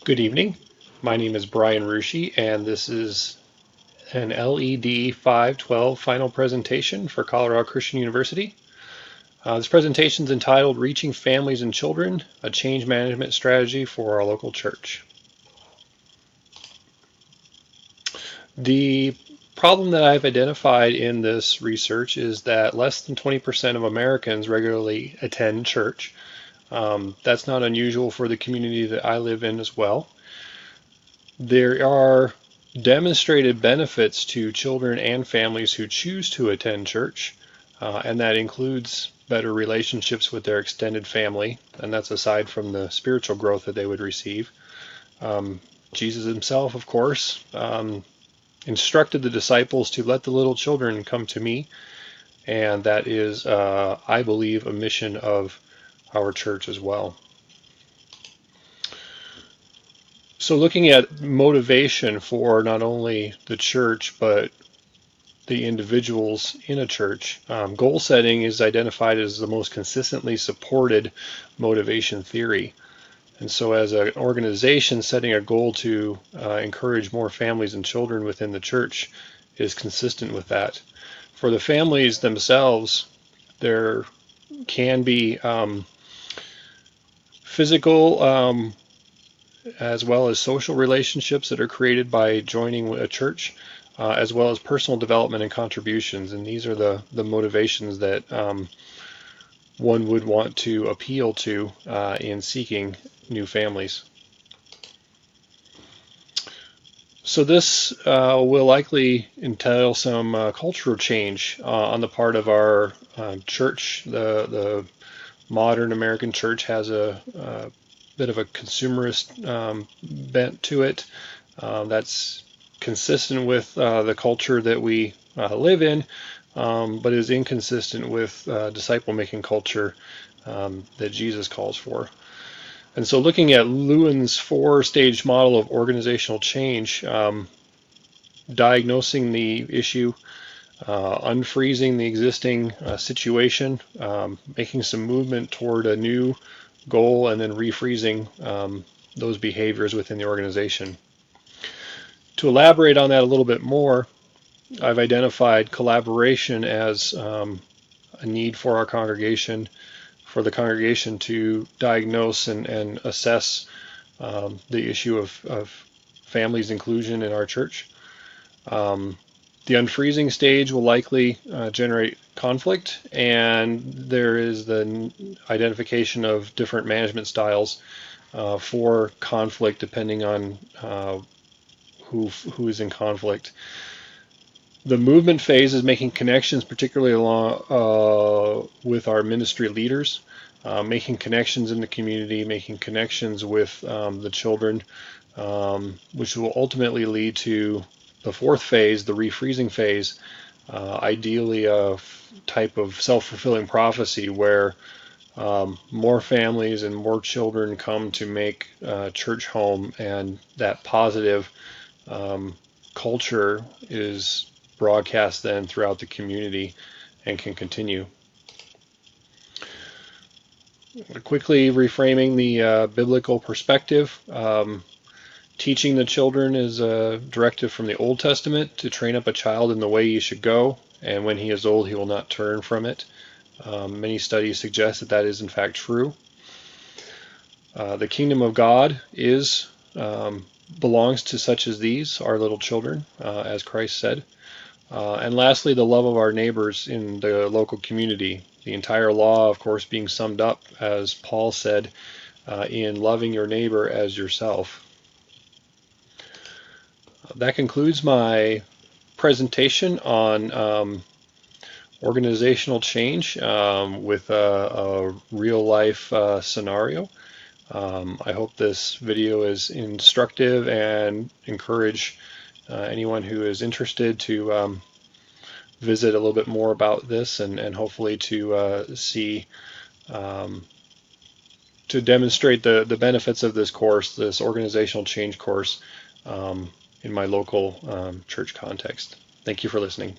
Good evening. My name is Brian Rushi, and this is an LED 512 final presentation for Colorado Christian University. This presentation is entitled Reaching Families and Children, a Change Management Strategy for Our Local Church. The problem that I've identified in this research is that less than 20% of Americans regularly attend church. That's not unusual for the community that I live in as well. There are demonstrated benefits to children and families who choose to attend church, and that includes better relationships with their extended family, and that's aside from the spiritual growth that they would receive. Jesus himself, of course, instructed the disciples to let the little children come to me, and that is, I believe, a mission of our church as well. So looking at motivation for not only the church, but the individuals in a church, goal setting is identified as the most consistently supported motivation theory. And so as an organization, setting a goal to encourage more families and children within the church is consistent with that. For the families themselves, there can be physical as well as social relationships that are created by joining a church, as well as personal development and contributions. And these are the motivations that one would want to appeal to in seeking new families. So this will likely entail some cultural change on the part of our church. The modern American church has a bit of a consumerist bent to it. That's consistent with the culture that we live in, but is inconsistent with disciple-making culture that Jesus calls for. And so looking at Lewin's four-stage model of organizational change, diagnosing the issue, unfreezing the existing situation, making some movement toward a new goal, and then refreezing those behaviors within the organization. To elaborate on that a little bit more, I've identified collaboration as a need for our congregation, for the congregation to diagnose and assess the issue of families' inclusion in our church. The unfreezing stage will likely generate conflict, and there is the identification of different management styles for conflict depending on who is in conflict. The movement phase is making connections, particularly along with our ministry leaders, making connections in the community, making connections with the children, which will ultimately lead to the fourth phase, the refreezing phase, ideally a type of self-fulfilling prophecy where more families and more children come to make church home, and that positive culture is broadcast then throughout the community and can continue. Quickly reframing the biblical perspective. Teaching the children is a directive from the Old Testament to train up a child in the way he should go, and when he is old, he will not turn from it. Many studies suggest that that is in fact true. The kingdom of God belongs to such as these, our little children, as Christ said. And lastly, the love of our neighbors in the local community. The entire law, of course, being summed up, as Paul said, in loving your neighbor as yourself. That concludes my presentation on organizational change with a real-life scenario. I hope this video is instructive and encourage anyone who is interested to visit a little bit more about this and hopefully to see, to demonstrate the benefits of this course, this organizational change course, in my local church context. Thank you for listening.